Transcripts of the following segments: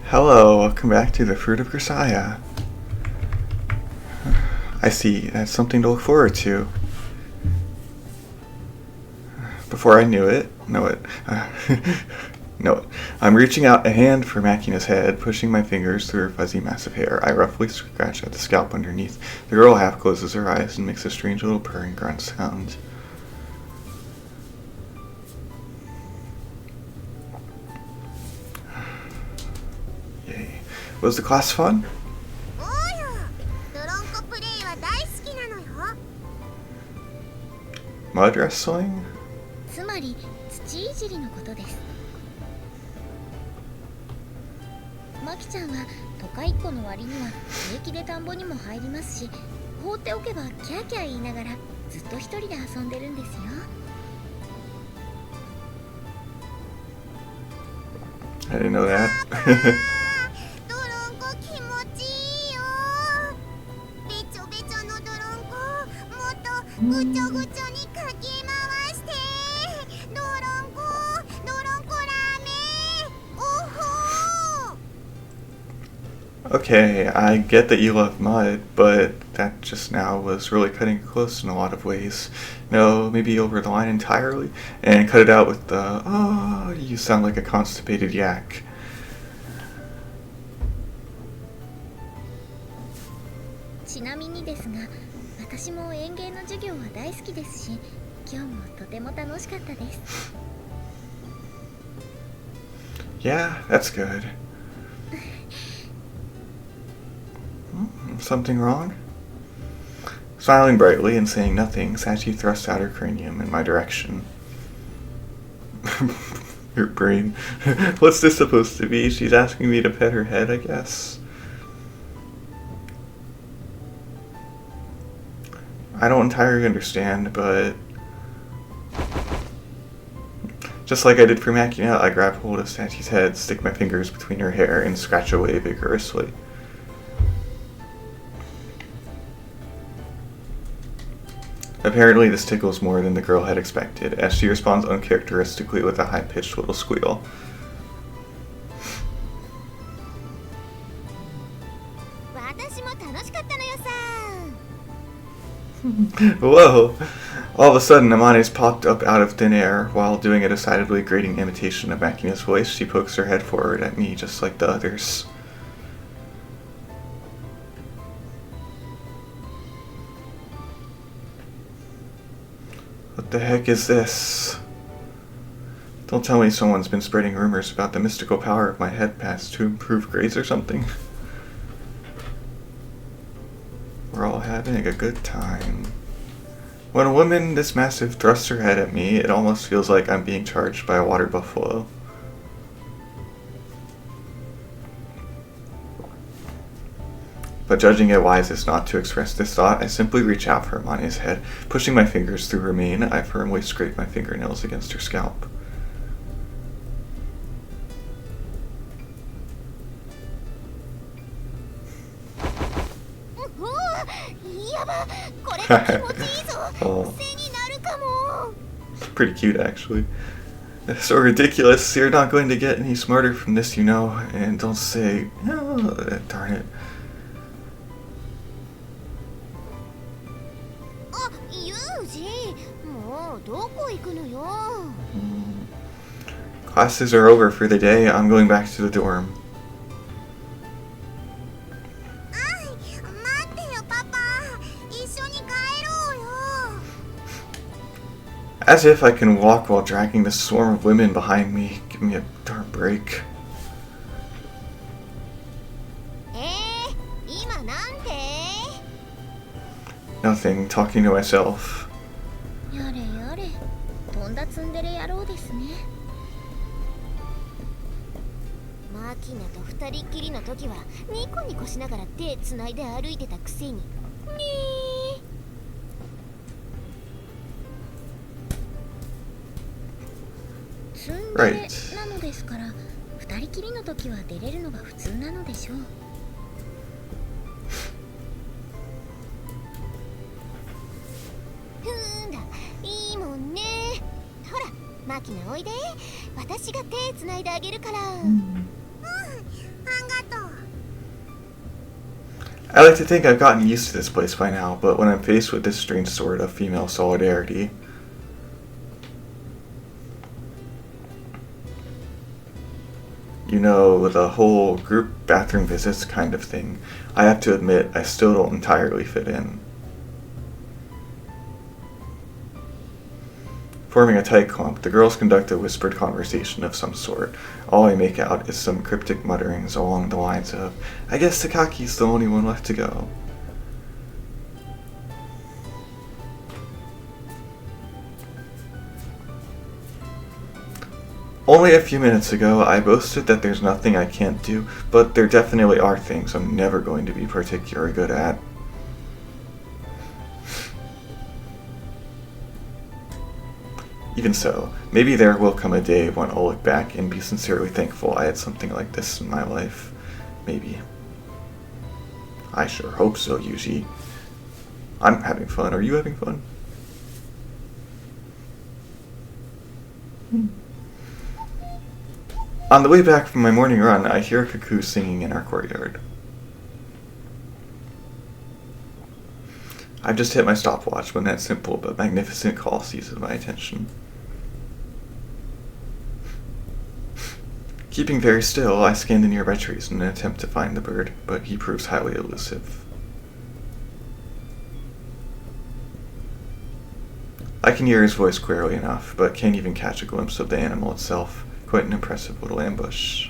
Hello, welcome back to the Fruit of Grisaia. I see, that's something to look forward to. Before I knew it, I'm reaching out a hand for Makina's head, pushing my fingers through her fuzzy mass of hair. I roughly scratch at the scalp underneath. The girl half closes her eyes and makes a strange little purring grunt sound. Yay. Was the class fun? Mud wrestling? つまり土いじりのことです。マキちゃんは都会っ子の割には平気で田んぼにも入りますし、放っておけばキャーキャー言いながらずっと一人で遊んでるんですよ。I didn't know that. ドロンコ気持ちいいよ。べちょべちょのドロンコもっとぐちょぐちょにかき回して。ドロンコラーメンおほー。 Okay, I get that you love mud, but that just now was really cutting it close in a lot of ways. No, maybe over the line entirely, and cut it out with the, oh, you sound like a constipated yak. ちなみにですが、私も園芸の授業は大好きですし、今日もとても楽しかったです。Yeah, that's good. Something wrong? Smiling brightly and saying nothing, Sachi thrust out her cranium in my direction. Your brain. What's this supposed to be? She's asking me to pet her head, I guess. I don't entirely understand, but just like I did for Makina, I grab hold of Sachi's head, stick my fingers between her hair, and scratch away vigorously. Apparently this tickles more than the girl had expected, as she responds uncharacteristically with a high-pitched little squeal. Whoa! All of a sudden, Amane's popped up out of thin air. While doing a decidedly grating imitation of Makina's voice, she pokes her head forward at me just like the others. What the heck is this? Don't tell me someone's been spreading rumors about the mystical power of my head pass to improve grades or something. We're all having a good time. When a woman this massive thrusts her head at me, it almost feels like I'm being charged by a water buffalo. But judging it wisest not to express this thought, I simply reach out for Amane's head. Pushing my fingers through her mane, I firmly scrape my fingernails against her scalp. Oh. It's pretty cute, actually. It's so ridiculous. You're not going to get any smarter from this, you know. And don't say, oh, darn it. Classes are over for the day. I'm going back to the dorm. As if I can walk while dragging this swarm of women behind me. Give me a darn break. Nothing, talking to myself. やれやれ、とんだツンデレ野郎ですね。マキナと二人っきりの時はニコニコしながら手つないで歩いてたくせに。ねえ。ツンデレなのですから、二人きりの時は出れるのが普通なのでしょう。いいもんね。ほら、マキナおいで。私が手つないであげるから。あ I like to think I've gotten used to this place by now, but when I'm faced with this strange sort of female solidarity, you know, the whole group bathroom visits kind of thing, I have to admit I still don't entirely fit in. Forming a tight clump, the girls conduct a whispered conversation of some sort. All I make out is some cryptic mutterings along the lines of, "I guess Takaki's the only one left to go." Only a few minutes ago, I boasted that there's nothing I can't do, but there definitely are things I'm never going to be particularly good at. Even so, maybe there will come a day when I'll look back and be sincerely thankful I had something like this in my life. Maybe. I sure hope so, Yuji. I'm having fun. Are you having fun? On the way back from my morning run, I hear a cuckoo singing in our courtyard. I've just hit my stopwatch when that simple but magnificent call seizes my attention. Keeping very still, I scan the nearby trees in an attempt to find the bird, but he proves highly elusive. I can hear his voice clearly enough, but can't even catch a glimpse of the animal itself. Quite an impressive little ambush.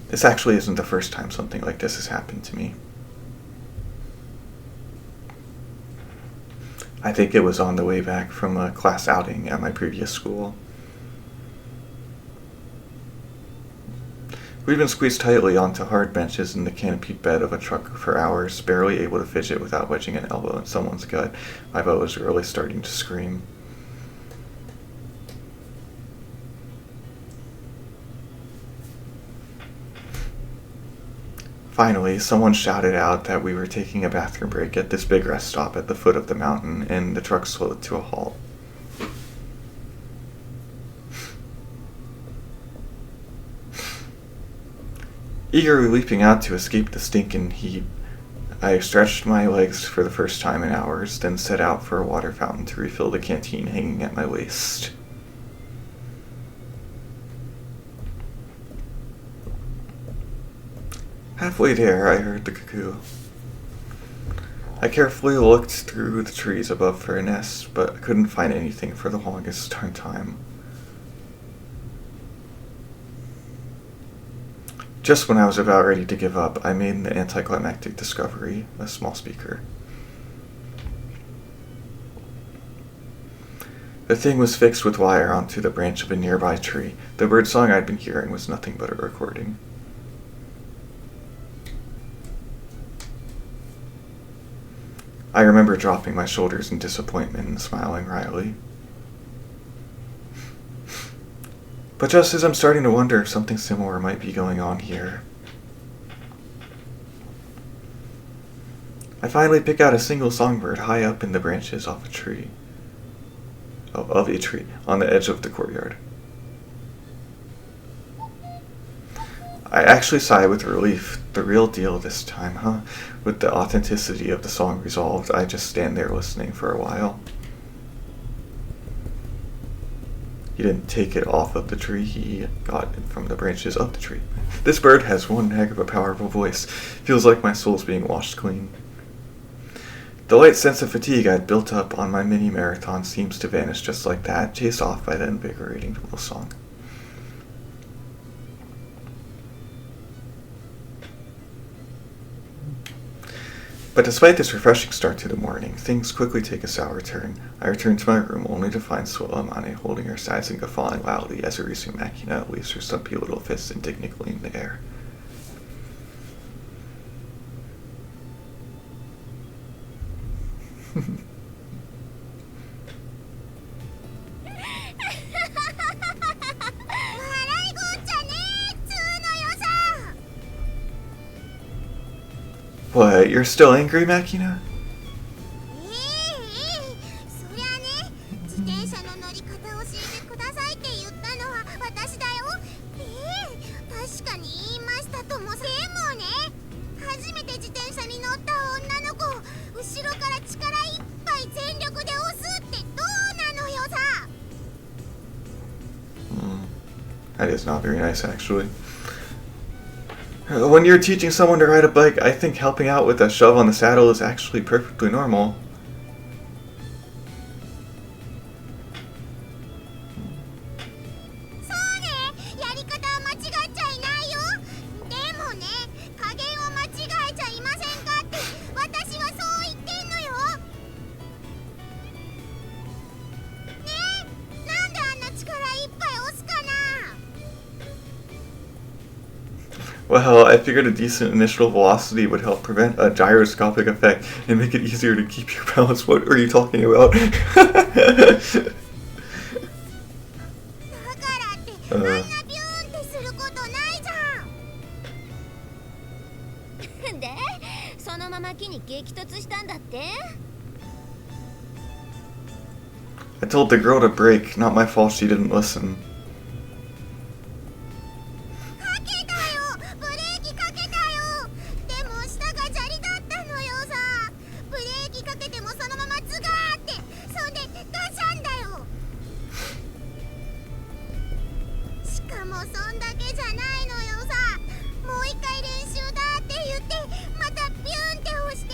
This actually isn't the first time something like this has happened to me. I think it was on the way back from a class outing at my previous school. We'd been squeezed tightly onto hard benches in the canopied bed of a truck for hours, barely able to fidget without wedging an elbow in someone's gut. My butt was really starting to scream. Finally, someone shouted out that we were taking a bathroom break at this big rest stop at the foot of the mountain, and the truck slowed to a halt. Eagerly leaping out to escape the stinking heat, I stretched my legs for the first time in hours, then set out for a water fountain to refill the canteen hanging at my waist. Halfway there, I heard the cuckoo. I carefully looked through the trees above for a nest, but I couldn't find anything for the longest darn time. Just when I was about ready to give up, I made the anticlimactic discovery, a small speaker. The thing was fixed with wire onto the branch of a nearby tree. The birdsong I'd been hearing was nothing but a recording. I remember dropping my shoulders in disappointment and smiling wryly. But just as I'm starting to wonder if something similar might be going on here, I finally pick out a single songbird high up in the branches of a tree on the edge of the courtyard. I actually sigh with relief. The real deal this time, huh? With the authenticity of the song resolved, I just stand there listening for a while. He didn't take it off of the tree, he got it from the branches of the tree. This bird has one heck of a powerful voice. Feels like my soul's being washed clean. The light sense of fatigue I'd built up on my mini marathon seems to vanish just like that, chased off by the invigorating little song. But despite this refreshing start to the morning, things quickly take a sour turn. I return to my room only to find Sulamane holding her sides and guffawing loudly as Arisu Makina waves her stumpy little fists indignantly in the air. What, you're still angry, Makina? そりゃね、自転車の乗り方を教えてくださいって言ったのは私だよ。That is not very nice, actually. When you're teaching someone to ride a bike, I think helping out with a shove on the saddle is actually perfectly normal. そうね、やり方は間違っちゃいないよ。でもね、加減を間違えちゃいませんかって私はそう言ってんのよ。ねえ、なんであんな力いっぱい押すかな。 Well, I figured a decent initial velocity would help prevent a gyroscopic effect and make it easier to keep your balance. What are you talking about? だからってあんなビューンってすることないじゃん。でそのまま木に激突したんだって。 I told the girl to brake. Not my fault she didn't listen. かけたよ、ブレーキかけたよ。でも下が砂利だったのよさ。ブレーキかけてもそのままズガーって、そんでガシャンだよ。しかもそんだけじゃないのよさ。もう一回練習だって言ってまたビューンって押して。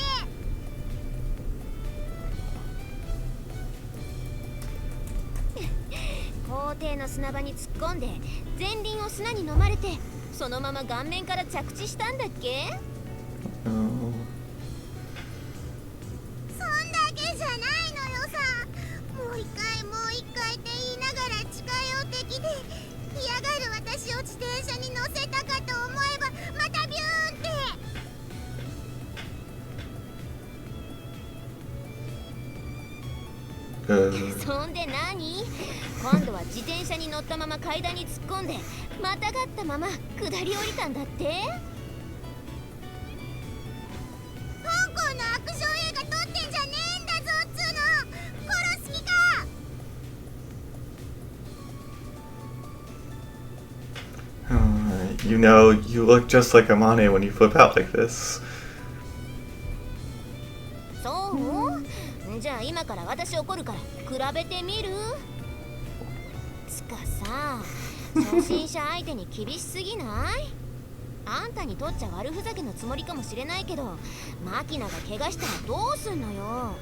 校庭の砂場に突っ込んで前輪を砂に飲まれてそのまま顔面から着地したんだっけ。 Oh. そんだけじゃないのよさ。もう一回もう一回って言いながら近寄ってきて嫌がる私を自転車に乗せたかと思えばまたビューンって。 そんで何？今度は自転車に乗ったまま階段に突っ込んでまたがったまま下り降りたんだって。香港のアクション映画撮ってんじゃねえんだぞっつーの。殺す気か。 You know, you look just like Amane when you flip out like this. そう？じゃあ今から私怒るから比べてみる？つかさ、初心者相手に厳しすぎない？あんたにとっちゃ悪ふざけのつもりかもしれないけど、マキナが怪我したらどうすんのよ。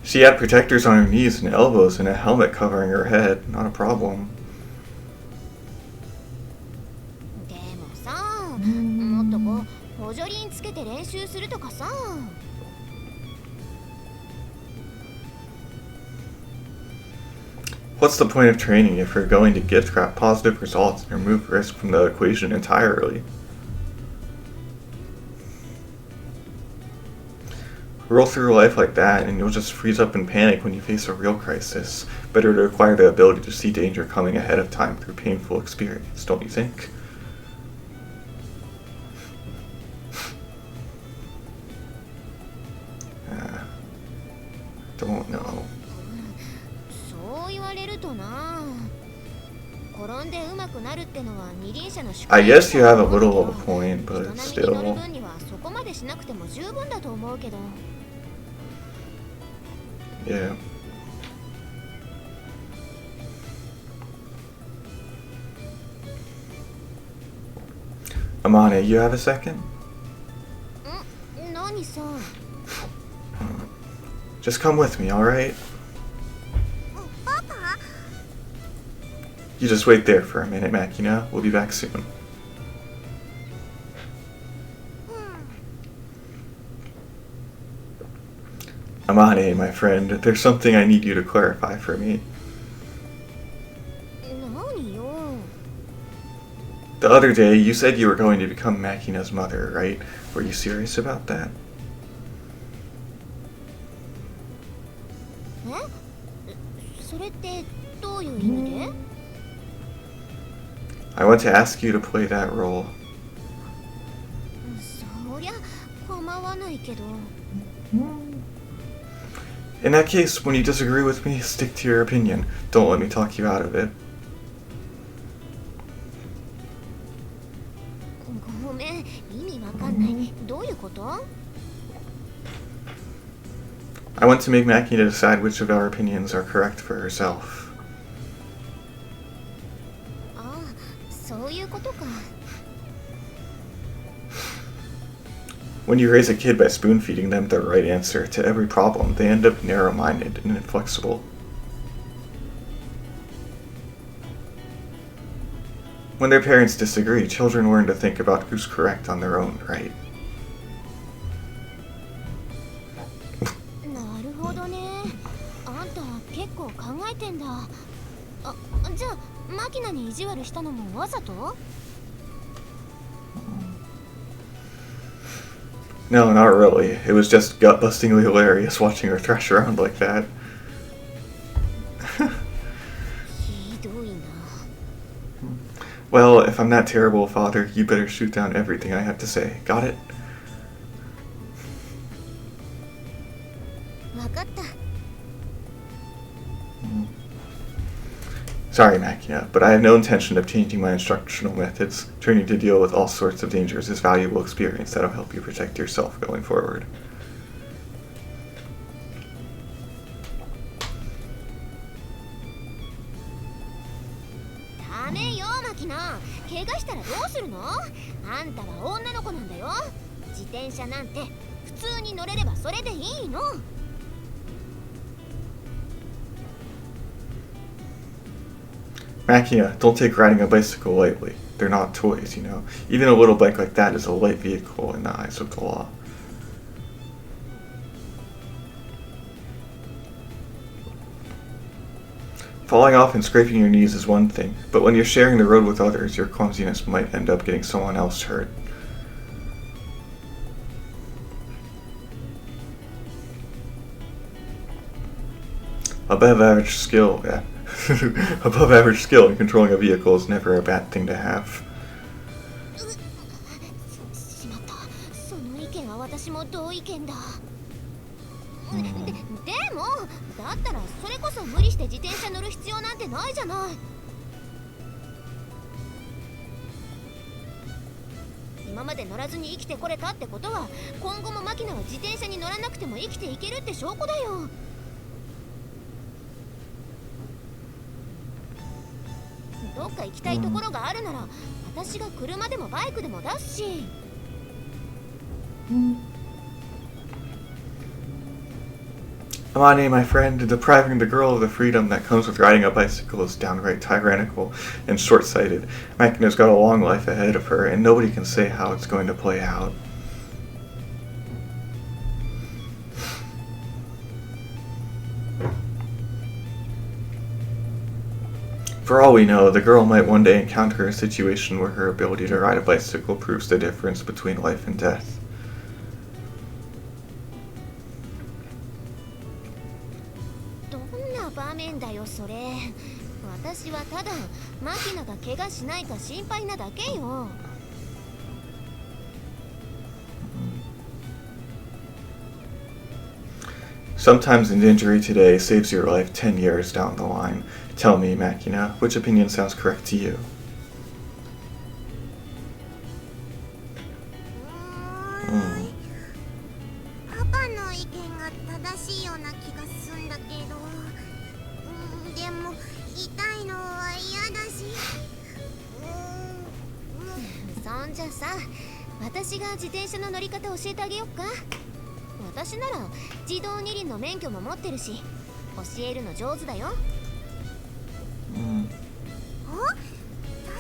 She had protectors on her knees and elbows and a helmet covering her head. Not a problem. でもさ、もっとこう補助輪つけて練習するとかさ。 What's the point of training if you're going to get positive results and remove risk from the equation entirely? Roll through life like that and you'll just freeze up in panic when you face a real crisis. Better to acquire the ability to see danger coming ahead of time through painful experience, don't you think? Don't know. そう言われるとな。転んで上手くなるってのは二輪車の宿 I guess you have a little of a point, 人 but 並みに乗る still. 分にはそこまでしなくても十分だと思うけど。 Yeah. Amane, you have a second? 何さ。 Just come with me, alright? パパ？ You just wait there for a minute, Makina. We'll be back soon. うん。 Amane, my friend, there's something I need you to clarify for me. 何よ。 The other day, you said you were going to become Makina's mother, right? Were you serious about that? それってどういう意味で？ I want to ask you to play that role. そりゃ構わないけど。 In that case, when you disagree with me, stick to your opinion. Don't let me talk you out of it. ごめん、意味わかんない。どういうこと？ I want to make Makina decide which of our opinions are correct for herself. ああ、そういうことか。 When you raise a kid by spoon feeding them the right answer to every problem, they end up narrow-minded and inflexible. When their parents disagree, children learn to think about who's correct on their own, right? なるほどね。あんた結構考えてんだ。あ、じゃあマキナに意地悪したのもわざと？ No, not really. It was just gut-bustingly hilarious watching her thrash around like that. ひどいな。 Well, if I'm that terrible a father, you better shoot down everything I have to say. Got it? わかった。 Sorry, Makina, but I have no intention of changing my instructional methods. Training to deal with all sorts of dangers is valuable experience that'll help you protect yourself going forward. ダメよマキナ。怪我したらどうするの？あんたは女の子なんだよ。自転車なんて普通に乗れればそれでいいの。 Makina, don't take riding a bicycle lightly. They're not toys, you know. Even a little bike like that is a light vehicle in the eyes of the law. Falling off and scraping your knees is one thing, but when you're sharing the road with others, your clumsiness might end up getting someone else hurt. Above average skill, yeah. Above average skill in controlling a vehicle is never a bad thing to have. しまった。その意見は私も同意見だ。でもだったらそれこそ無理して自転車乗る必要なんてないじゃない。今まで乗らずに生きてこれたってことは、今後もマキナは自転車に乗らなくても生きていけるって証拠だよ。どっか行きたいところがあるなら、私が車でもバイクでも出すし。Amane, my friend, depriving the girl of the freedom that comes with riding a bicycle is downright tyrannical and short-sighted. Makina's got a long life ahead of her, and nobody can say how it's going to play out. For all we know, the girl might one day encounter a situation where her ability to ride a bicycle proves the difference between life and death. どんな場面だよそれ。私はただマキナが怪我しないか心配なだけよ。Sometimes an injury today saves your life 10 years down the line. Tell me, Makina, which opinion sounds correct to you? パパの意見が正しいような気がするんだけど、でも痛いのは嫌だし。そんじゃさ、私が自転車の乗り方教えてあげよっか。私なら自動二輪の免許も持ってるし、教えるの上手だよ。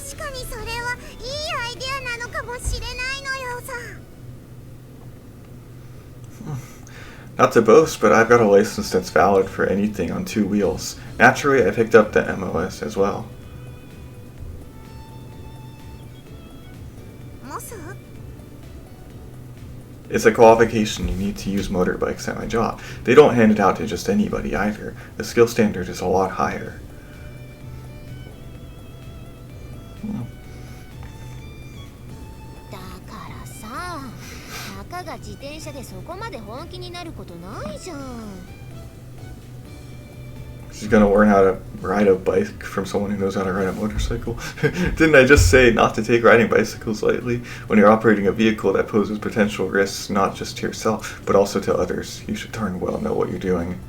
確かにそれはいいアイデアなのかもしれないのよさ。Not to boast, but I've got a license that's valid for anything on two wheels. Naturally, I picked up the MOS as well. モス？ It's a qualification you need to use motorbikes at my job. They don't hand it out to just anybody either. The skill standard is a lot higher. だからさ、たかが自転車でそこまで本気になることないじゃん。She's gonna learn how to ride a bike from someone who knows how to ride a motorcycle. Didn't I just say not to take riding bicycles lightly? When you're operating a vehicle that poses potential risks not just to yourself, but also to others, you should darn well know what you're doing.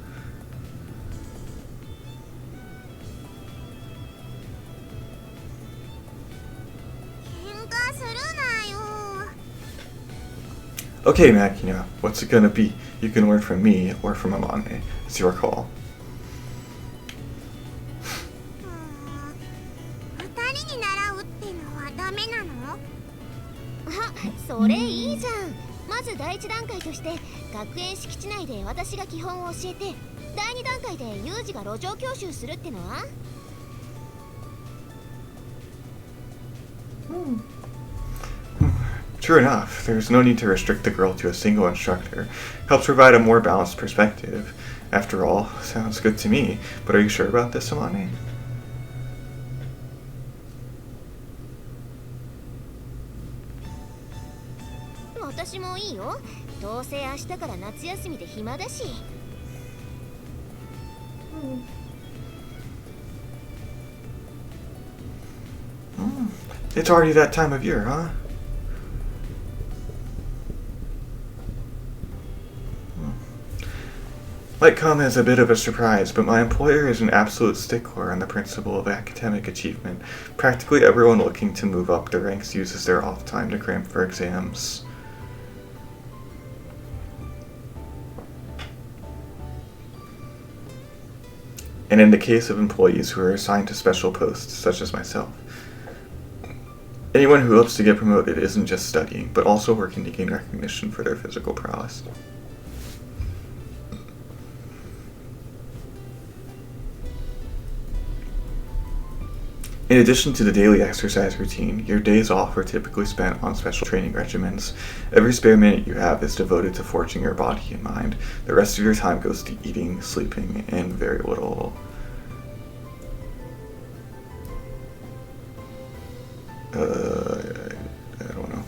Okay, Makina, what's it gonna be? You can learn from me or from Amane. It's your call. 二人に習うってのはダメなの？あ、それいいじゃん。まず第一段階として学園敷地内で私が基本を教えて、第二段階でユージが路上教習するってのは？ True enough, there's no need to restrict the girl to a single instructor. Helps provide a more balanced perspective. After all, sounds good to me, but are you sure about this, Amane? It's already that time of year, huh? Might come as a bit of a surprise, but my employer is an absolute stickler on the principle of academic achievement. Practically everyone looking to move up the ranks uses their off time to cram for exams. And in the case of employees who are assigned to special posts, such as myself, anyone who hopes to get promoted isn't just studying, but also working to gain recognition for their physical prowess. In addition to the daily exercise routine, your days off are typically spent on special training regimens. Every spare minute you have is devoted to forging your body and mind. The rest of your time goes to eating, sleeping, and very little. I don't know.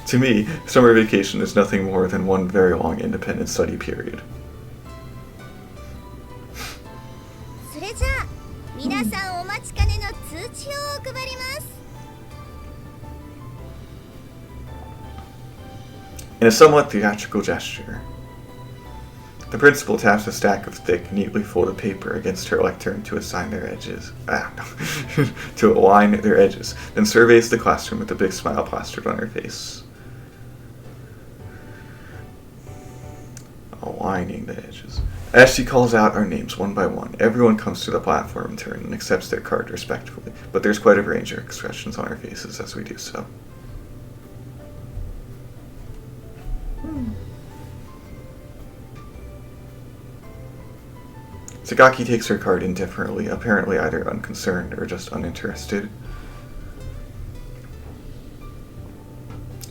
To me, summer vacation is nothing more than one very long independent study period. それじゃあ皆さんお待ちかねの通知表を配ります。 In a somewhat theatrical gesture, the principal taps a stack of thick, neatly folded paper against her lectern to assign their edges. To align their edges, then surveys the classroom with a big smile plastered on her face. Aligning the edges. As she calls out our names one by one, everyone comes to the platform in turn and accepts their card respectfully, but there's quite a range of expressions on our faces as we do so. Sagaki takes her card indifferently, apparently either unconcerned or just uninterested.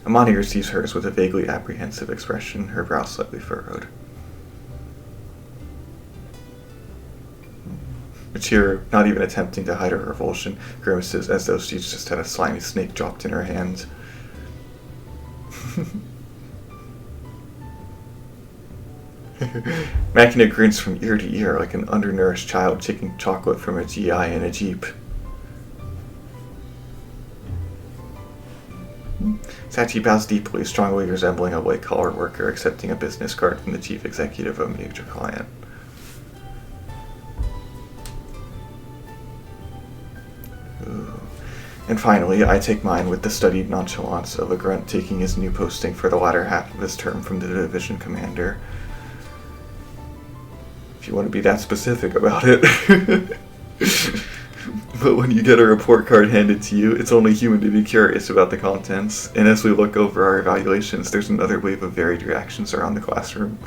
Amani receives hers with a vaguely apprehensive expression, her brow slightly furrowed. Michiru, not even attempting to hide her revulsion, grimaces as though she's just had a slimy snake dropped in her hand. Makina grins from ear to ear like an undernourished child taking chocolate from a GI in a Jeep. Sachi bows deeply, strongly resembling a white-collar worker accepting a business card from the chief executive of a major client. Ooh. And finally, I take mine with the studied nonchalance of a grunt taking his new posting for the latter half of his term from the division commander. If you want to be that specific about it. But when you get a report card handed to you, it's only human to be curious about the contents. And as we look over our evaluations, there's another wave of varied reactions around the classroom.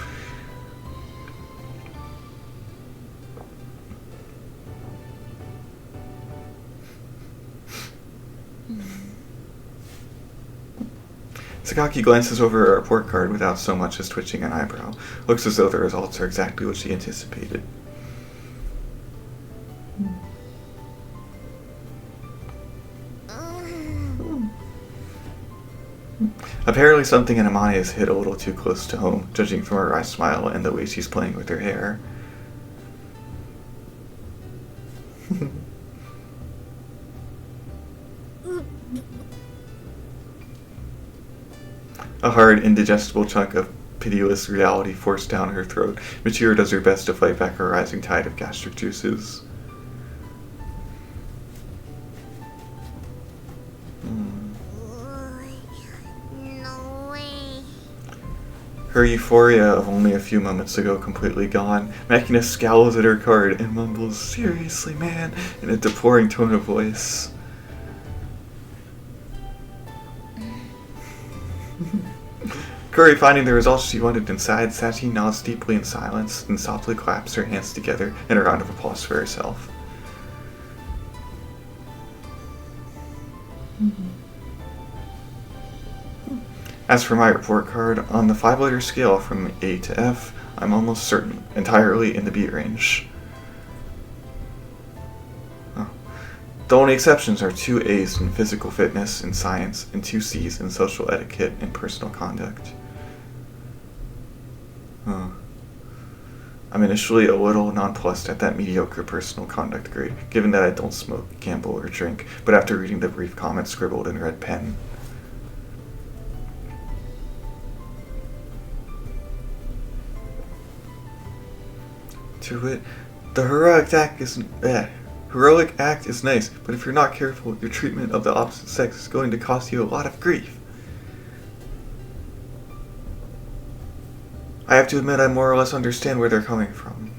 Sagaki glances over her report card without so much as twitching an eyebrow. Looks as though the results are exactly what she anticipated. Apparently something in Amane has hit a little too close to home, judging from her wry smile and the way she's playing with her hair. A hard, indigestible chunk of pitiless reality forced down her throat. Michiru does her best to fight back a rising tide of gastric juices. No way. Her euphoria of only a few moments ago completely gone, Makina scowls at her card and mumbles, "Seriously, man," in a deploring tone of voice. Curry, finding the results she wanted inside, Sachi nods deeply in silence and softly claps her hands together in a round of applause for herself. As for my report card, on the 5-letter scale from A to F, I'm almost certain, entirely in the B range. Oh. The only exceptions are 2 A's in physical fitness and science and 2 C's in social etiquette and personal conduct. I'm initially a little nonplussed at that mediocre personal conduct grade, given that I don't smoke, gamble, or drink, but after reading the brief comments scribbled in red pen. To wit, the heroic act is nice, but if you're not careful, your treatment of the opposite sex is going to cost you a lot of grief. I have to admit I more or less understand where they're coming from.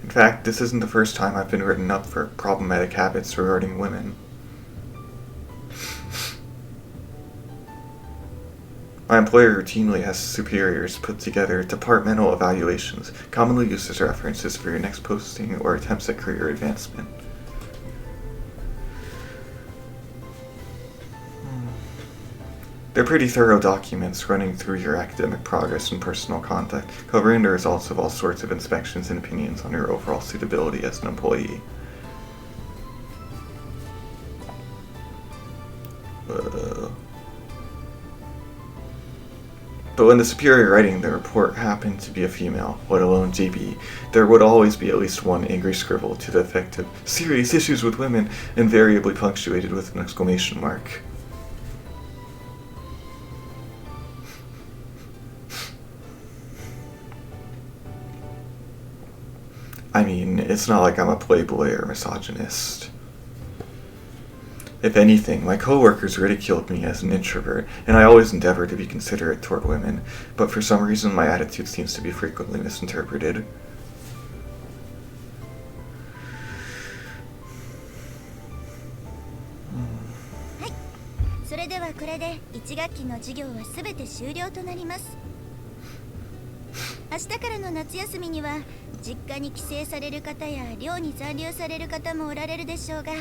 In fact, this isn't the first time I've been written up for problematic habits regarding women. My employer routinely has superiors put together departmental evaluations, commonly used as references for your next posting or attempts at career advancement. They're pretty thorough documents running through your academic progress and personal conduct, covering the results of all sorts of inspections and opinions on your overall suitability as an employee. But when the superior writing the report happened to be a female, let alone JB, there would always be at least one angry scribble to the effect of "serious issues with women," invariably punctuated with an exclamation mark. I mean, it's not like I'm a playboy or misogynist. If anything, my coworkers ridiculed me as an introvert, and I always endeavor to be considerate toward women, but for some reason my attitude seems to be frequently misinterpreted. それではこれで1学期の授業はすべて終了となります。明日からの夏休みには実家に帰省される方や寮に残留される方もおられるでしょうが、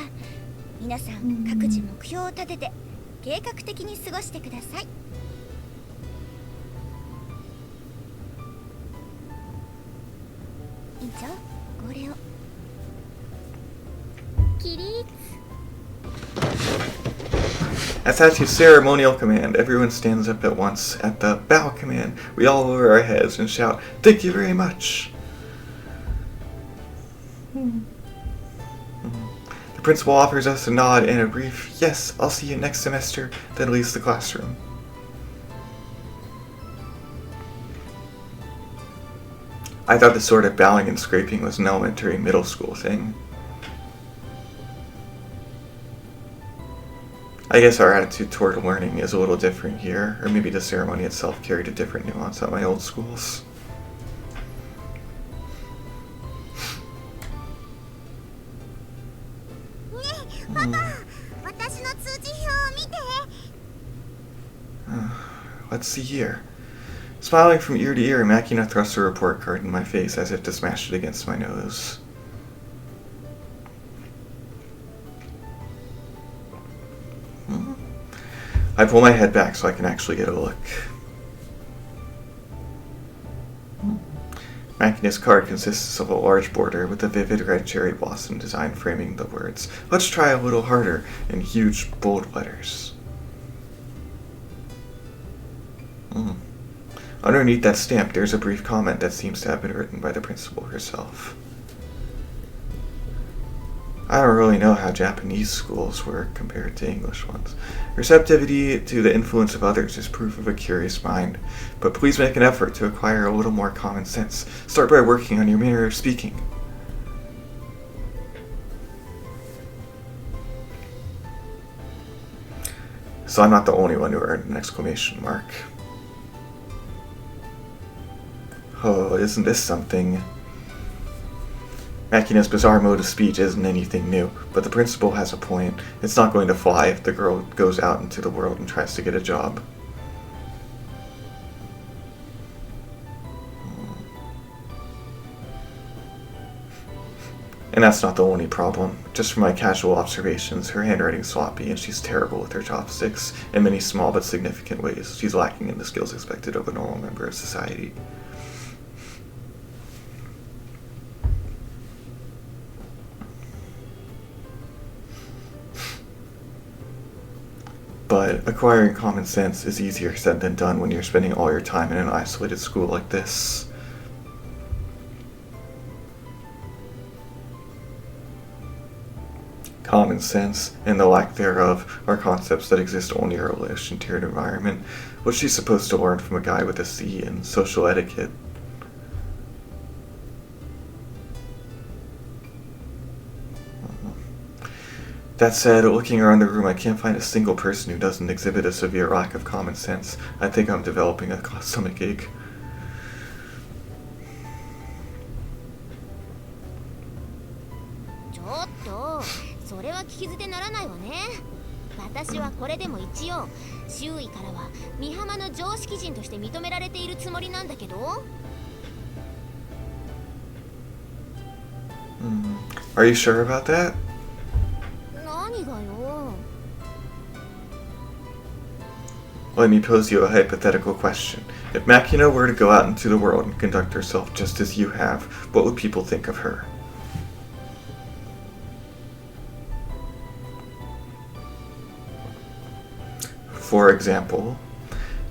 皆さん各自目標を立てて計画的に過ごしてください。委員長、これを。起立。At Sachi's ceremonial command, everyone stands up at once. At the bow command, we all lower our heads and shout, "Thank you very much!" The principal offers us a nod and a brief, "Yes, I'll see you next semester," then leaves the classroom. I thought this sort of bowing and scraping was an elementary middle school thing. I guess our attitude toward learning is a little different here, or maybe the ceremony itself carried a different nuance at my old schools. Let's see here. Smiling from ear to ear, Makina thrusts her report card in my face as if to smash it against my nose. I pull my head back so I can actually get a look. Makina's card consists of a large border with a vivid red cherry blossom design framing the words, "Let's try a little harder," in huge, bold letters. Underneath that stamp, there's a brief comment that seems to have been written by the principal herself. I don't really know how Japanese schools work compared to English ones. Receptivity to the influence of others is proof of a curious mind, but please make an effort to acquire a little more common sense. Start by working on your manner of speaking. So I'm not the only one who earned an exclamation mark. Oh, isn't this something? Makina's bizarre mode of speech isn't anything new, but the principal has a point. It's not going to fly if the girl goes out into the world and tries to get a job. And that's not the only problem. Just from my casual observations, her handwriting's sloppy and she's terrible with her chopsticks. In many small but significant ways, she's lacking in the skills expected of a normal member of society. But acquiring common sense is easier said than done when you're spending all your time in an isolated school like this. Common sense, and the lack thereof, are concepts that exist only in relation to your environment. What's she supposed to learn from a guy with a C in social etiquette? That said, looking around the room, I can't find a single person who doesn't exhibit a severe lack of common sense. I think I'm developing a stomach ache. Are you sure about that? Let me pose you a hypothetical question. If Makina were to go out into the world and conduct herself just as you have, what would people think of her? For example,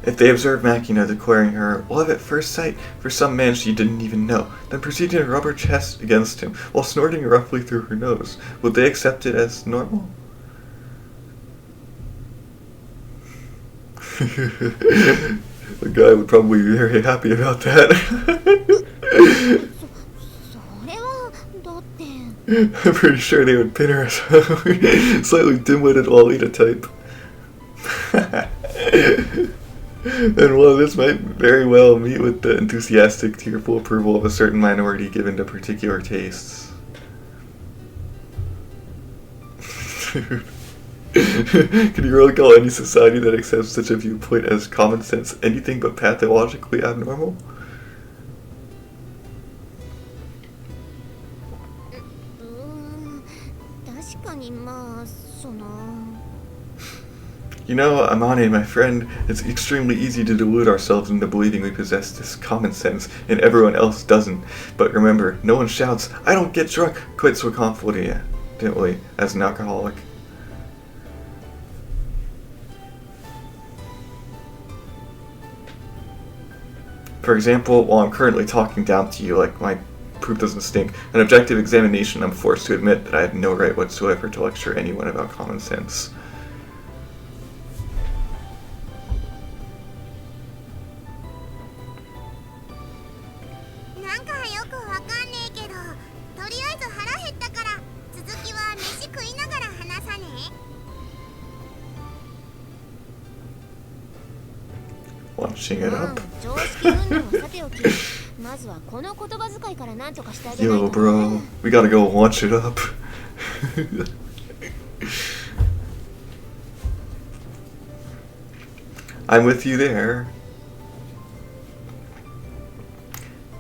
if they observe Makina declaring her love at first sight for some man she didn't even know, then proceeding to rub her chest against him while snorting roughly through her nose, would they accept it as normal? The guy would probably be very happy about that. I'm pretty sure they would pin her as a slightly dim-witted Lolita type. And while this might very well meet with the enthusiastic, tearful approval of a certain minority given to particular tastes. Can you really call any society that accepts such a viewpoint as common sense anything but pathologically abnormal? You know, Amane, my friend, it's extremely easy to delude ourselves into believing we possess this common sense and everyone else doesn't. But remember, no one shouts, "I don't get drunk," quite so confidently as an alcoholic. For example, while I'm currently talking down to you like my poop doesn't stink, an objective examination, I'm forced to admit that I have no right whatsoever to lecture anyone about common sense. Launching it up. Yo, bro, we gotta go launch it up. I'm with you there.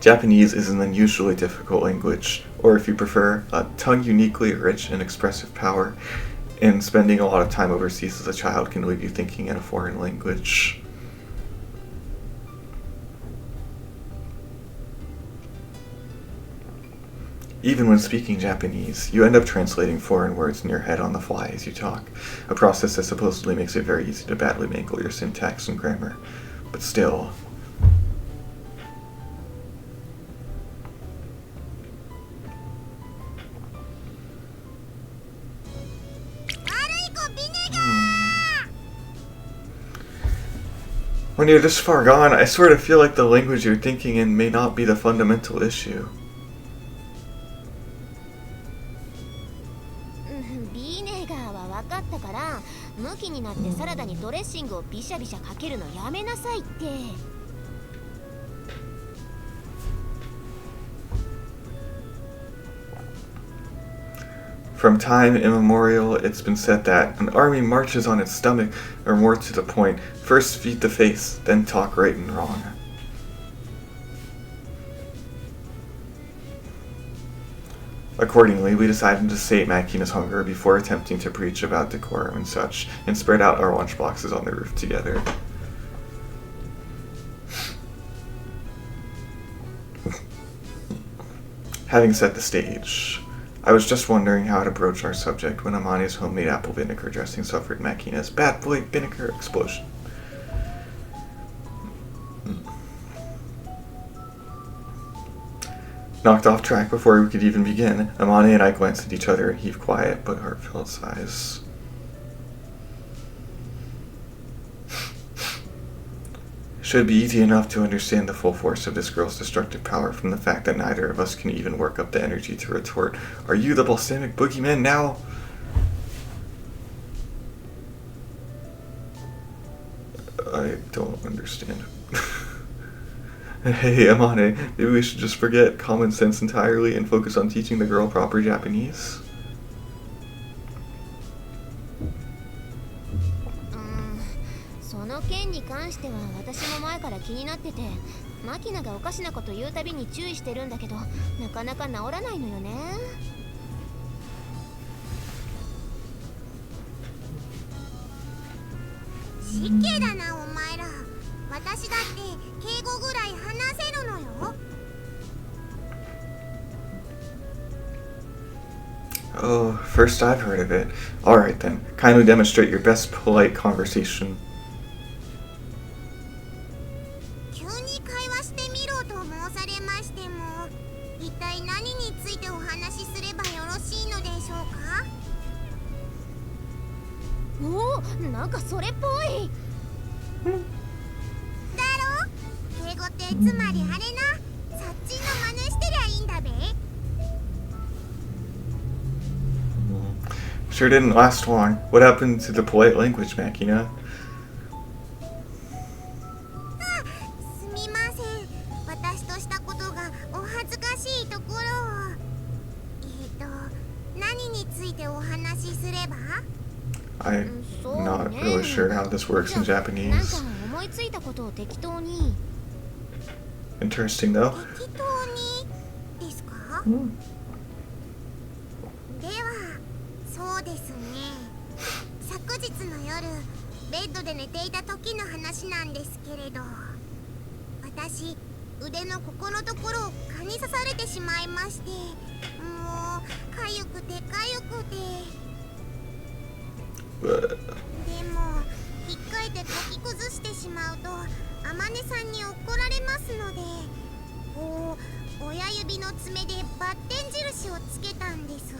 Japanese is an unusually difficult language, or if you prefer, a tongue uniquely rich in expressive power, and spending a lot of time overseas as a child can leave you thinking in a foreign language. Even when speaking Japanese, you end up translating foreign words in your head on the fly as you talk, a process that supposedly makes it very easy to badly mangle your syntax and grammar. But still, When you're this far gone, I sort of feel like the language you're thinking in may not be the fundamental issue. ビーネガーは分かったから、ムキになってサラダにドレッシングをビシャビシャかけるのやめなさいって。From time immemorial, it's been said that an army marches on its stomach, or more to the point, first feed the face, then talk right and wrong. Accordingly, we decided to sate Makina's hunger before attempting to preach about decorum and such, and spread out our lunchboxes on the roof together. Having set the stage, I was just wondering how to broach our subject when Amane's homemade apple vinegar dressing suffered Makina's bad boy vinegar explosion. Knocked off track before we could even begin, Amane and I glanced at each other and heaved quiet but heartfelt sighs. Should be easy enough to understand the full force of this girl's destructive power from the fact that neither of us can even work up the energy to retort, "Are you the balsamic boogeyman now?" I don't understand. Hey, Amane, maybe we should just forget common sense entirely and focus on teaching the girl proper Japanese? その件に関しては私も前から気になってて、マキナがおかしなこと言うたびに注意してるんだけど、なかなか治らないのよね。失敬だなお前ら。私だって敬語ぐらい話せるのよ。Oh, first I've heard of it. Alright then, kindly demonstrate your best polite conversation. 急に会話してみろと申されましても、一体何についてお話しすればよろしいのでしょうか？おお、なんかそれっぽい。だろ？敬語ってつまりあれな、サッチンの真似してりゃいいんだべ。Sure didn't last long. What happened to the polite language, Makina? すみません。私としたことがお恥ずかしいところを。何についてお話しすれば？ I'm not really sure how this works in なんか Japanese. 思いついたことを適当に。Interesting though. 適当にですか？では、そうですね。昨日の夜、ベッドで寝ていた時の話なんですけれど、私、腕のここのところを蚊に刺されてしまいまして、もう、かゆくてかゆくて。でも、引っかいてかき崩してしまうと、天音さんに怒られますので、こう、親指の爪でバッテン印をつけたんです。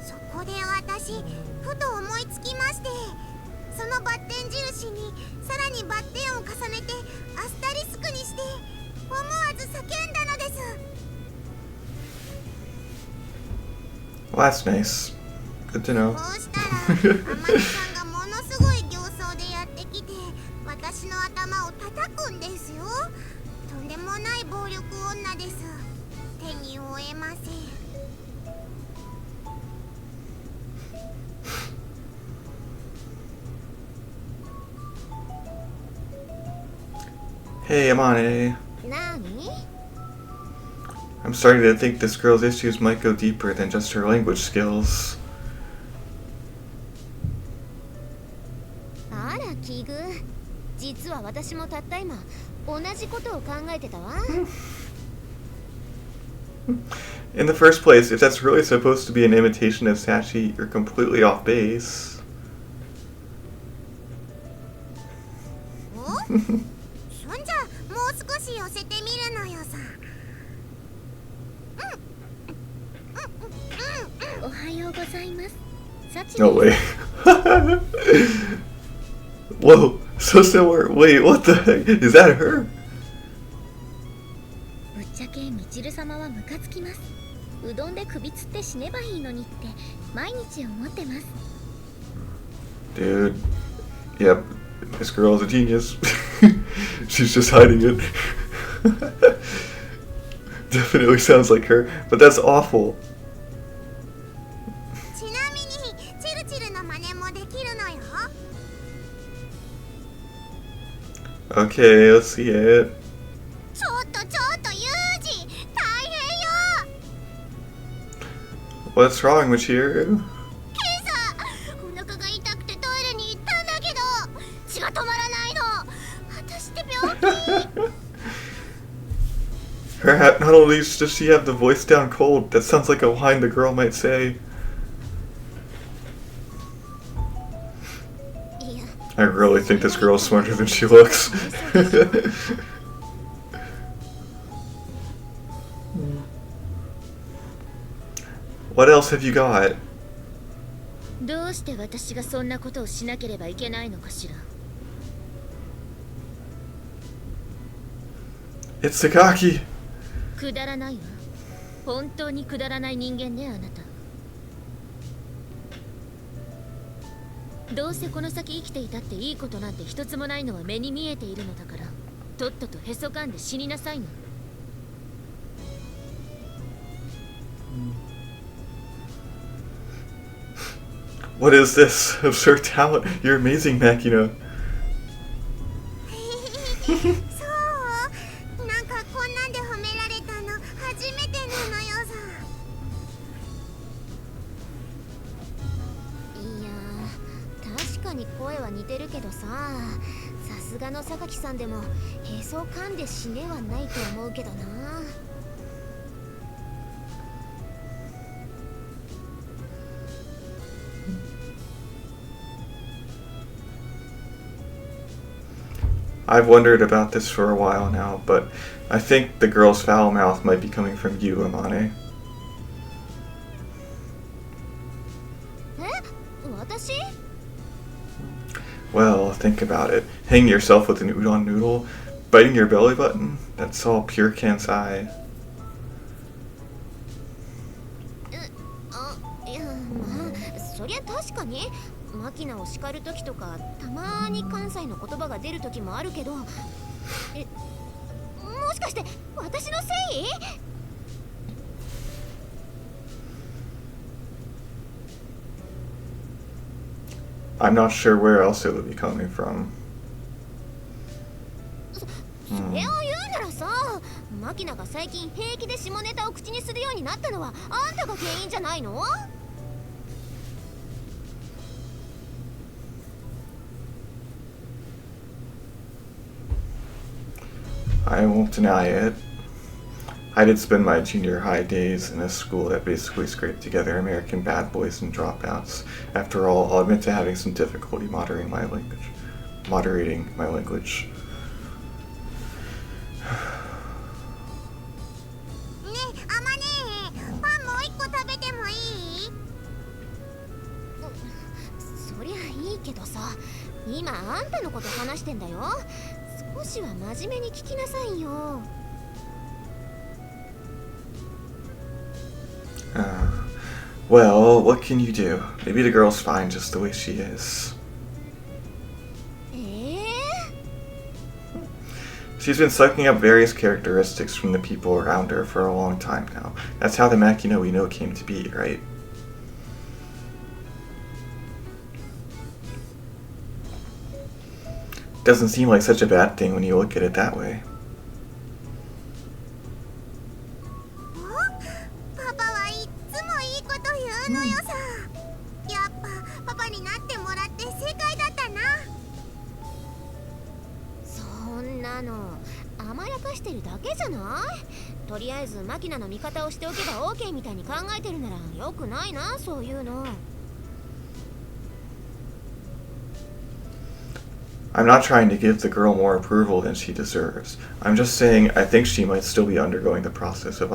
そこで私、ふと思いつきまして、そのバッテン印にさらにバッテンを重ねてアスタリスクにして思わず叫んだのです。Well, that's nice. Good to know. こうしたら天音さんがものすごい形相でやってきて私の頭を叩くんですよ。とんでもない暴力女です。手に負えません。Hey, Amane. なに？ I'm starting to think this girl's issues might go deeper than just her language skills. あら奇遇。実は私もたった今同じことを考えてたわ。In the first place, if that's really supposed to be an imitation of Sachi, you're completely off base. お？そんじゃもう少し寄せてみるのよさ。はようございます。No way. Whoa, so similar. Wait, what the heck? Is that her? ぶっちゃけみちる様はムカつきます。うどんで首つって死ねばいいのにって毎日思ってます。Dude. Yep. This girl is a genius. She's just hiding it. Definitely sounds like her, but that's awful. ちなみにチルチルの真似もできるのよ。 Okay, let's see it. ちょっとユージ、大変よ。 What's wrong, Michiru? 今朝お腹が痛くてトイレに行ったんだけど血が止まらないの。私って病気？ Not only does she have the voice down cold, that sounds like a line the girl might say. いや、 I really think this girl is smarter than she looks. What else have you got? どうして私がそんなことをしなければいけないのかしら。 It's Sakaki. くだらないわ。本当にくだらない人間ね、あなた。どうせこの先生きていたっていいことなんて一つもないのは目に見えているのだから、とっととへそかんで死になさいの。 What is this absurd talent? You're amazing, Makina. そうなんかこんなんで褒められたの初めてなのよさ。いやー、確かに声は似てるけどさ、さすがの榊さんでもへそかんで死ねはないと思うけどな。 I've wondered about this for a while now, but I think the girl's foul mouth might be coming from you, Amane. え？私？ Well, think about it. Hanging yourself with an udon noodle, biting your belly button, that's all pure kansai. あ、いや、まあ、そりゃ確かに。 マキナを叱るときとかたまに関西の言葉が出るときもあるけど、もしかして私のせい？ I'm not sure where else it would be coming from. それを言うならさ、マキナが最近平気で下ネタを口にするようになったのはあんたが原因じゃないの？ I won't deny it. I did spend my junior high days in a school that basically scraped together American bad boys and dropouts. After all, I'll admit to having some difficulty moderating my language. ねえ、あまねえ、パンもう一個食べてもいい？そりゃいいけどさ、今あんたのこと話してんだよ。少しは真面目に聞きなさいよ。 Well, what can you do? Maybe the girl's fine just the way she is. She's been sucking up various characteristics from the people around her for a long time now. That's how the Makina we know came to be, right? Doesn't seem like such a bad thing when you look at it that way. パパはいっつもいいこと言うのよさ。やっぱパパになってもらって正解だったな。そんなの甘やかしてるだけじゃない？とりあえずマキナの味方をしておけば OK みたいに考えてるならよくないな、そういうの。 I'm not trying to give the girl more approval than she deserves. I'm just saying I think she might still be undergoing the process of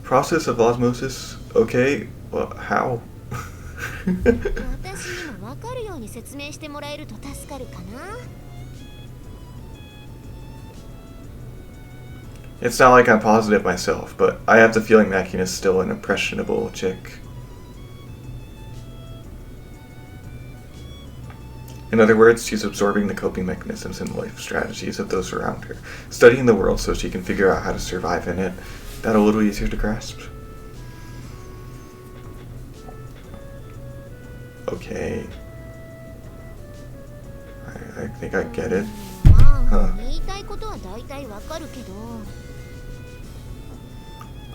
Process of osmosis? Okay, well, how? 私にも分かるように説明してもらえると助かるかな。It's not like I'm positive myself, but I have the feeling Makina's still an impressionable chick. In other words, she's absorbing the coping mechanisms and life strategies of those around her, studying the world so she can figure out how to survive in it. That a little easier to grasp. Okay. I think I get it. まあ、言いたいことは大体わかるけど。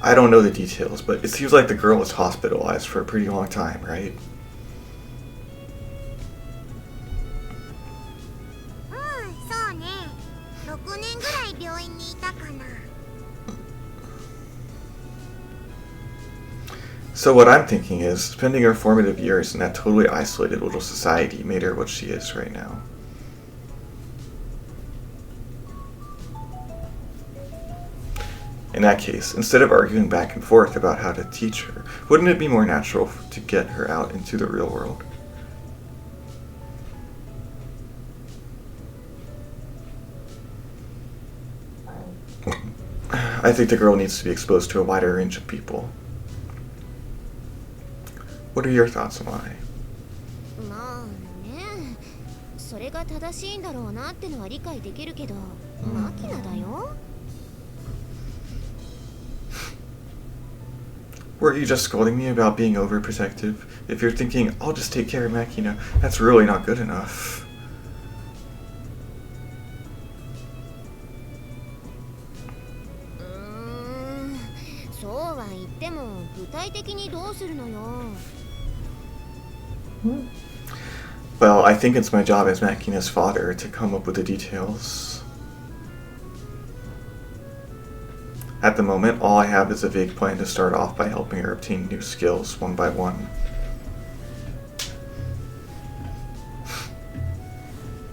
I don't know the details, but it seems like the girl was hospitalized for a pretty long time, right? そうね。6年ぐらい病院にいたかな。So what I'm thinking is, spending her formative years in that totally isolated little society made her what she is right now. In that case, instead of arguing back and forth about how to teach her, wouldn't it be more natural to get her out into the real world? I think the girl needs to be exposed to a wider range of people. What are your thoughts on why? まあね、それが正しいんだろうなってのは理解できるけど、マキナだよ。Were you just scolding me about being overprotective? If you're thinking, I'll just take care of Makina, that's really not good enough. そうは言っても具体的にどうするのよ。Well, I think it's my job as Makina's father to come up with the details. At the moment, all I have is a vague plan to start off by helping her obtain new skills one by one.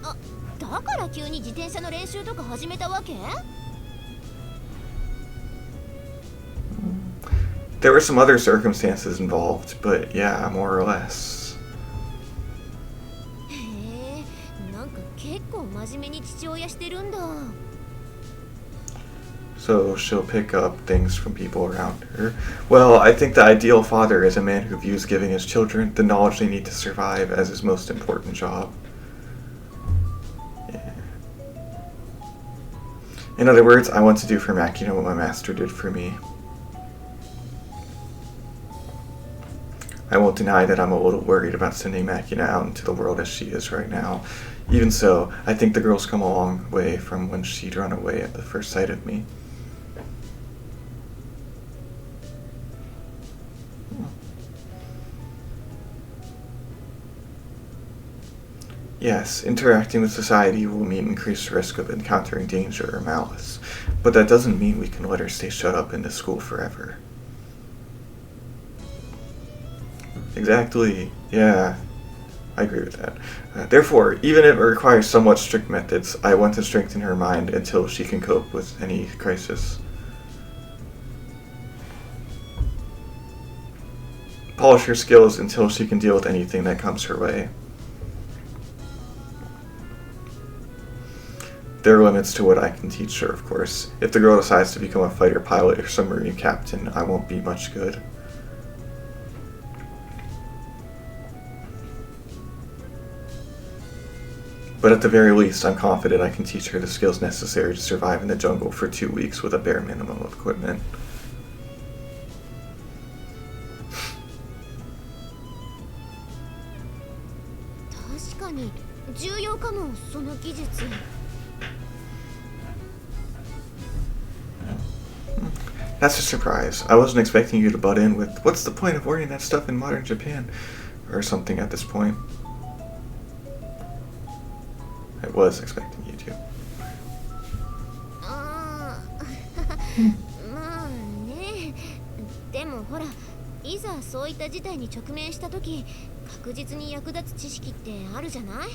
あ、だから急に自転車の練習とか始めたわけ？There were some other circumstances involved, but yeah, more or less. へえ、なんか結構真面目に父親してるんだ。So she'll pick up things from people around her. Well, I think the ideal father is a man who views giving his children the knowledge they need to survive as his most important job. Yeah. In other words, I want to do for Makina what my master did for me. I won't deny that I'm a little worried about sending Makina out into the world as she is right now. Even so, I think the girl's come a long way from when she'd run away at the first sight of me. Yes, interacting with society will mean increased risk of encountering danger or malice, but that doesn't mean we can let her stay shut up in this school forever. Exactly, yeah, I agree with that. Therefore, even if it requires somewhat strict methods, I want to strengthen her mind until she can cope with any crisis. Polish her skills until she can deal with anything that comes her way. There are limits to what I can teach her, of course. If the girl decides to become a fighter pilot or submarine captain, I won't be much good. But at the very least, I'm confident I can teach her the skills necessary to survive in the jungle for 2 weeks with a bare minimum of equipment. 確かに重要かも、その技術。That's a surprise. I wasn't expecting you to butt in with, what's the point of wearing that stuff in modern Japan? Or something at this point. I was expecting you to. ああ、まあね。でもほら、いざそういった事態に直面したとき、確実に役立つ知識ってあるじゃない？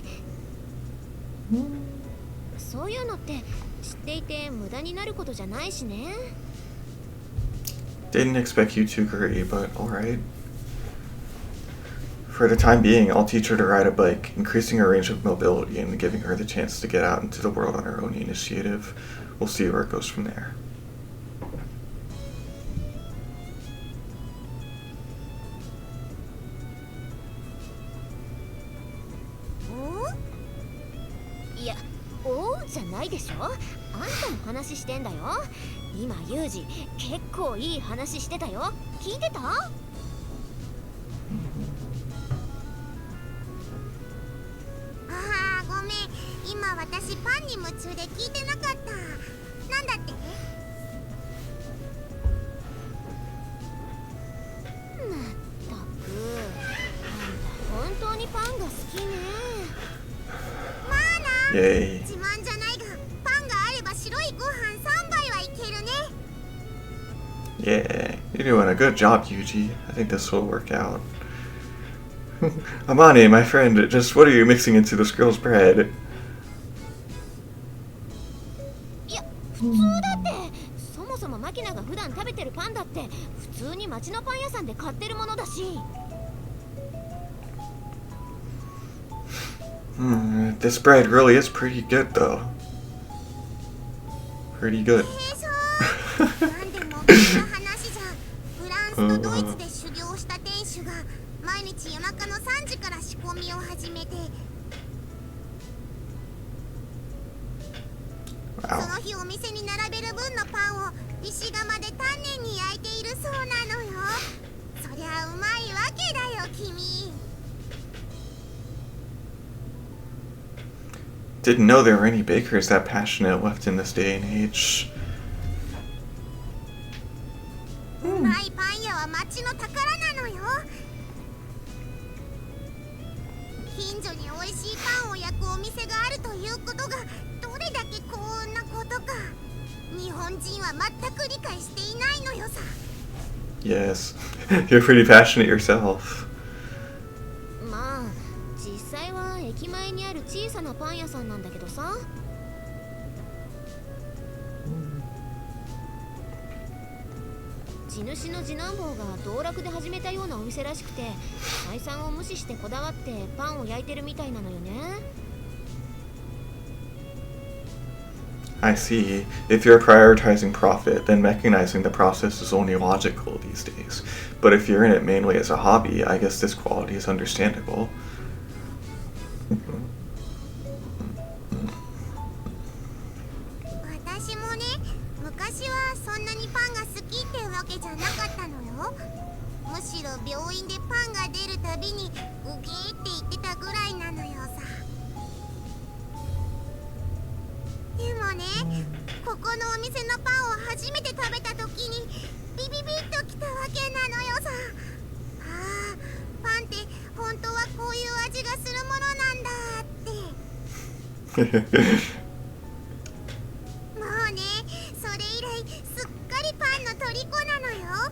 そういうのって知っていて無駄になることじゃないしね。Didn't expect you to agree, but alright. For the time being, I'll teach her to ride a bike, increasing her range of mobility and giving her the chance to get out into the world on her own initiative. We'll see where it goes from there. Yeah, おうじゃないでしょ。あんたの話してんだよ。今ユージ結構いい話してたよ。聞いてた？ごめん、今私パンに夢中で聞いてなかった。なんだって？まったく、あんた本当にパンが好きね。まあな、 Yay. 自慢じゃないが、パンがあれば白いご飯3杯はいけるね。 Yeah, you're doing a good job, Yuji. I think this will work out. Amane, my friend, just what are you mixing into this girl's bread? いや、普通だって。そもそもマキナが普段食べてるパンだって普通に町のパン屋さんで買ってるものだし。This bread really is pretty good, though. Pretty good. なんでもこんな話じゃ、フランスとドイツで修行した店主が毎日夜中の3時から仕込みを始めて、その日お店に並べる分のパンを石窯で丹念に焼いているそうなのよ。そりゃうまいわけだよ君。 Didn't know there were any bakers that passionate left in this day and age. うまいパン屋は町の宝なのよ。近所に美味しいパンを焼くお店があるということがどれだけ幸運なことか、日本人は全く理解していないのよさ。 Yes, you're pretty passionate yourself. まあ実際は駅前にある小さなパン屋さんなんだけどさ。地主の次男坊が道楽で始めたようなお店らしくて、採算を無視してこだわってパンを焼いてるみたいなのよね。 I see. If you're prioritizing profit, then mechanizing the process is only logical these days. But if you're in it mainly as a hobby, I guess this quality is understandable. 私もね、昔はそんなにパンが好きってわけじゃなかったのよ。むしろ病院でパンが出るたびにウゲーって言ってたぐらいなのよさ。でもね、ここのお店のパンを初めて食べた時にビビビッときたわけなのよさ。ああ、パンって本当はこういう味がするものなんだって。もうね、それ以来すっかりパンの虜なのよ。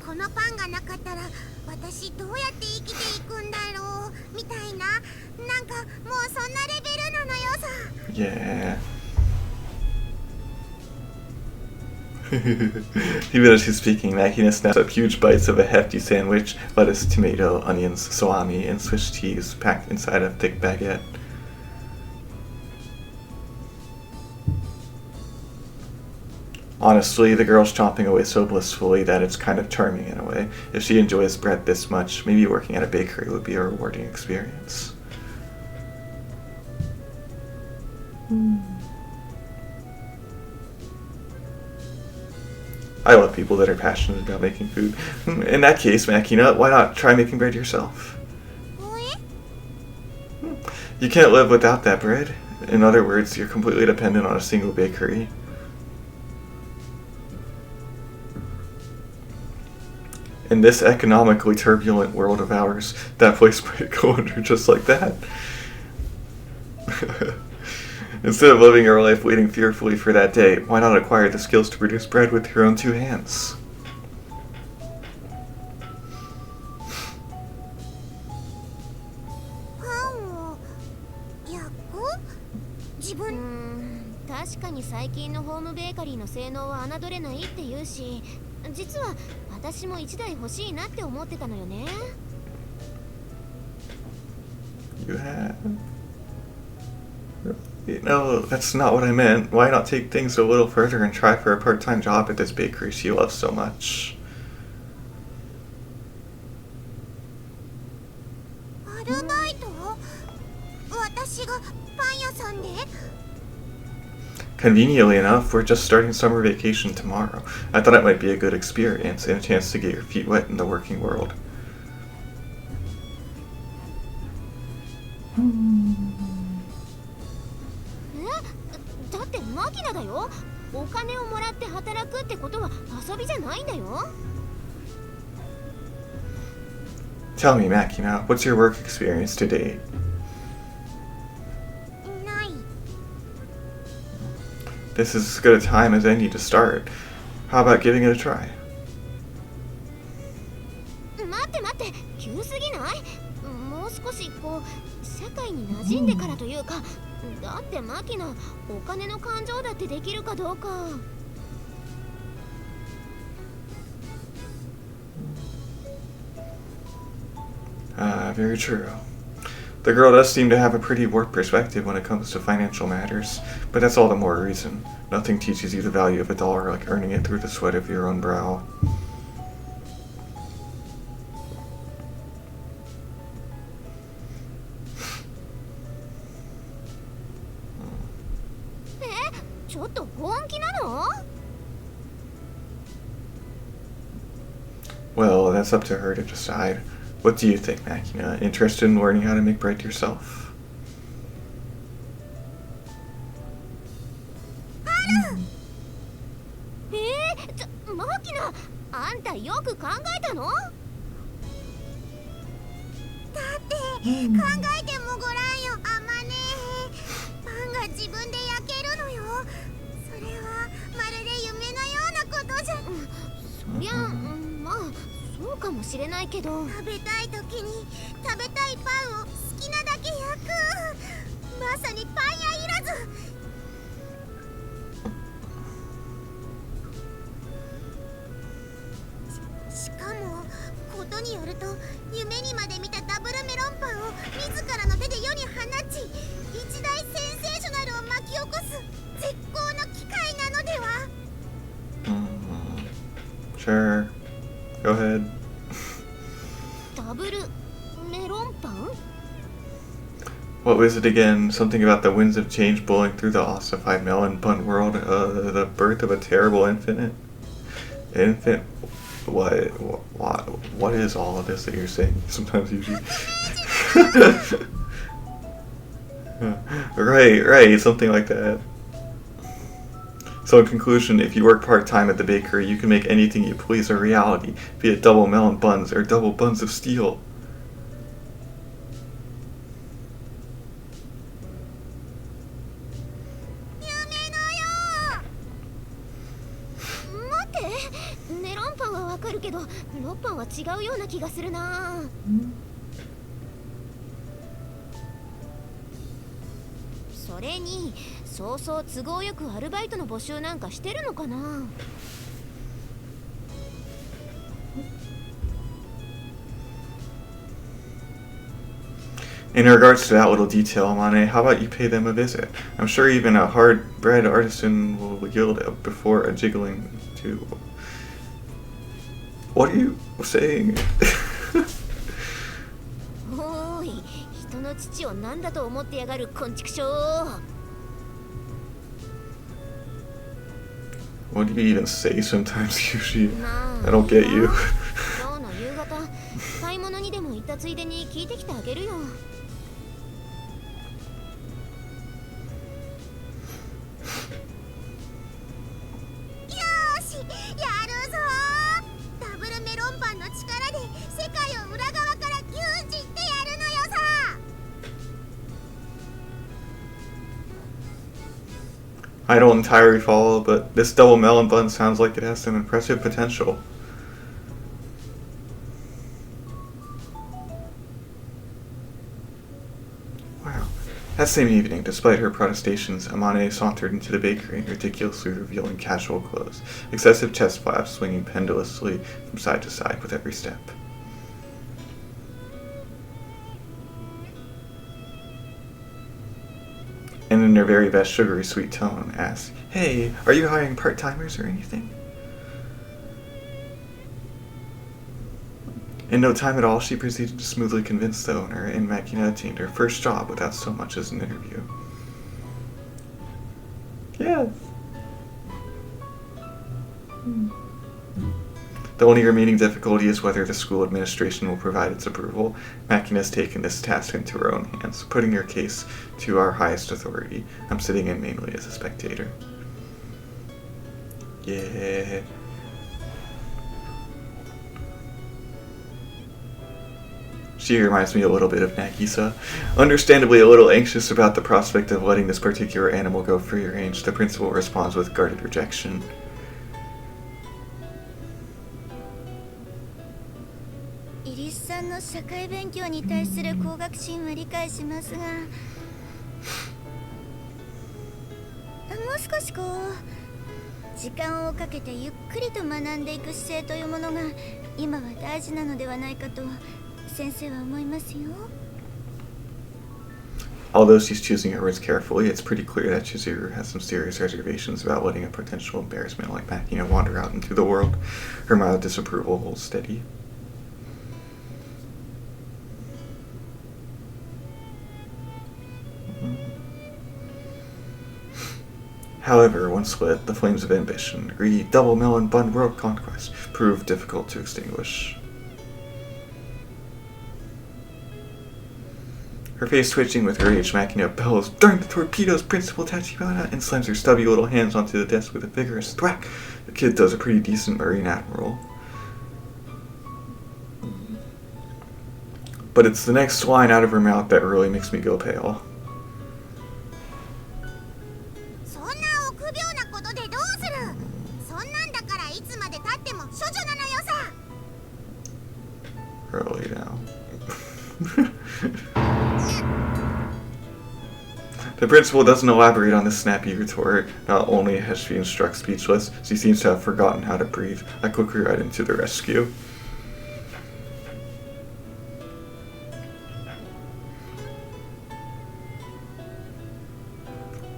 このパンがなかったら私どうやって生きていくんだろうみたいな、なんかもうそんなレベルなのよさ。 Yeah. Even as she's speaking, Makina snaps up huge bites of a hefty sandwich, lettuce, tomato, onions, salami, and Swiss cheese packed inside a thick baguette. Honestly, the girl's chomping away so blissfully that it's kind of charming in a way. If she enjoys bread this much, maybe working at a bakery would be a rewarding experience. I love people that are passionate about making food. In that case, Makina, why not try making bread yourself? You can't live without that bread. In other words, you're completely dependent on a single bakery. In this economically turbulent world of ours, that place might go under just like that. Instead of living your life waiting fearfully for that day, why not acquire the skills to produce bread with your own two hands? Hmm, 確かに最近のホームベーカリーの性能は侮れないって言うし、実は私も1台欲しいなって思ってたのよね。 You have? No, that's not what I meant. Why not take things a little further and try for a part-time job at this bakery she loves so much? アルバイト？私がパン屋さんで？ Conveniently enough, we're just starting summer vacation tomorrow. I thought it might be a good experience and a chance to get your feet wet in the working world. だってマキナだよ。お金をもらって働くってことは遊びじゃないんだよ。 Tell me, Makina, what's your work experience to date? ない。 This is as good a time as any to start. How about giving it a try? 待って待って、急すぎない？もう少しこう社会に馴染んでからというか、だってマキナお金の感情だってできるかどうか。 Very true. The girl does seem to have a pretty warped perspective when it comes to financial matters, but that's all the more reason. Nothing teaches you the value of a dollar like earning it through the sweat of your own brow. ちょっと本気なの？ Well, that's up to her to decide. What do you think, Makina? Interested in learning how to make bread yourself? マキナ、あんたよく考えたの？ だって考えてもごらんよ、あまね。パンが自分で焼けるのよ。それはまるで夢のようなことじゃ。そりゃ、まあそうかもしれないけど。食べたい時に食べたいパンを好きなだけ焼く。まさにパン屋いらず。しかもことによると、夢にまで見たダブルメロンパンを自らの手で世に放ち、一大センセーショナルを巻き起こす絶好の機会なのでは？ Sure. Go ahead. ダブルメロンパン？ What was it again? Something about the winds of change blowing through the ossified melon bun world. The birth of a terrible infant. What is all of this that you're saying? Sometimes usually. Right, something like that. So in conclusion, if you work part-time at the bakery, you can make anything you please a reality, be it double melon buns or double buns of steel. 待って、メロンパンはわかるけど、ロッパンは違うような気がするな。それに、そうそう都合よくアルバイトの募集なんかしてるのかな。 In regards to that little detail, Mane, how about you pay them a visit? I'm sure even a hard-bred artisan will yield before a jiggling too. What are you saying? おーい、人の父を何だと思ってやがる昆虫症。 What do you even say sometimes, Yushi? まあ I don't get you. 今日の夕方、買い物にでも行ったついでに聞いてきてあげるよ。 I don't entirely follow, but this double melon bun sounds like it has some impressive potential. Wow. That same evening, despite her protestations, Amane sauntered into the bakery, ridiculously revealing casual clothes, excessive chest flaps swinging pendulously from side to side with every step. And in her very best sugary sweet tone, asked, "Hey, are you hiring part-timers or anything?" In no time at all, she proceeded to smoothly convince the owner, and Makina attained her first job without so much as an interview. Yes. The only remaining difficulty is whether the school administration will provide its approval. Makina has taken this task into her own hands, putting her case to our highest authority. I'm sitting in mainly as a spectator. Yeah. She reminds me a little bit of Nagisa. Understandably a little anxious about the prospect of letting this particular animal go free range, the principal responds with guarded rejection.さんの社会勉強に対する向学心は理解しますが、もう少しこう時間をかけてゆっくりと学んでいく姿勢というものが今は大事なのではないかと先生は思いますよ。Although she's choosing her words carefully, it's pretty clear that Chizuru has some serious reservations about letting a potential embarrassment like Makina wander out into the world. Her mild disapproval holds steady. However, once lit, the flames of ambition, greed, double melon bun world conquest, proved difficult to extinguish. Her face twitching with rage, Makina bellows, "Darn the torpedoes, Principal Tachibana!" and slams her stubby little hands onto the desk with a vigorous thwack. The kid does a pretty decent Marine Admiral. But it's the next line out of her mouth that really makes me go pale. Really now. The principal doesn't elaborate on this snappy retort. Not only has she been struck speechless, she seems to have forgotten how to breathe. I quickly ride into the rescue.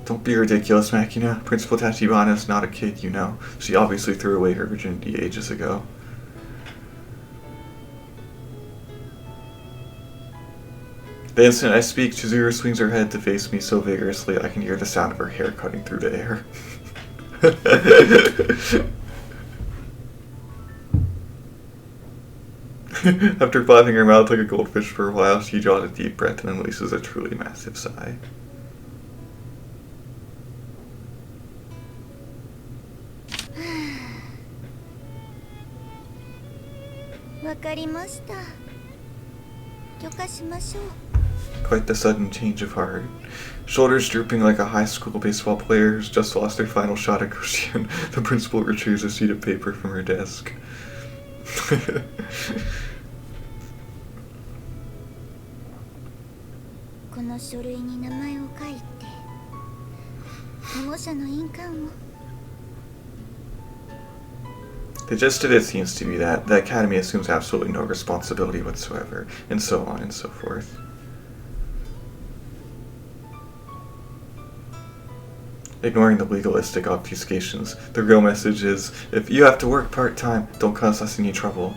Don't be ridiculous, Makina. Principal Tachibana is not a kid, you know. She obviously threw away her virginity ages ago. The instant I speak, Chizuru swings her head to face me so vigorously I can hear the sound of her hair cutting through the air. After flapping her mouth like a goldfish for a while, she draws a deep breath and unleashes a truly massive sigh. Quite the sudden change of heart. Shoulders drooping like a high school baseball player who's just lost their final shot at Goshen, the principal retrieves a sheet of paper from her desk. The gist of it seems to be that the Academy assumes absolutely no responsibility whatsoever, and so on and so forth. Ignoring the legalistic obfuscations, the real message is, if you have to work part-time, don't cause us any trouble.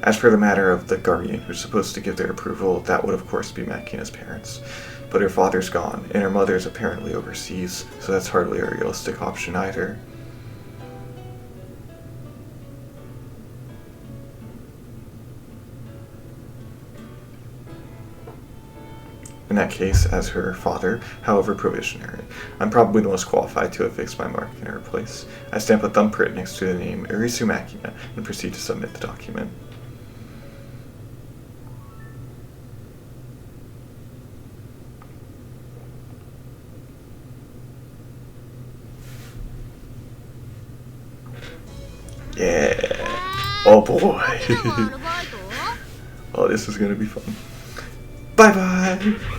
As for the matter of the guardian who's supposed to give their approval, that would of course be Makina's parents. But her father's gone, and her mother's apparently overseas, so that's hardly a realistic option either. In that case, as her father, however probationary, I'm probably the most qualified to affix my mark in her place. I stamp a thumbprint next to the name Irisu Makina and proceed to submit the document. Yeah. Oh boy. Oh, this is gonna be fun. Bye bye!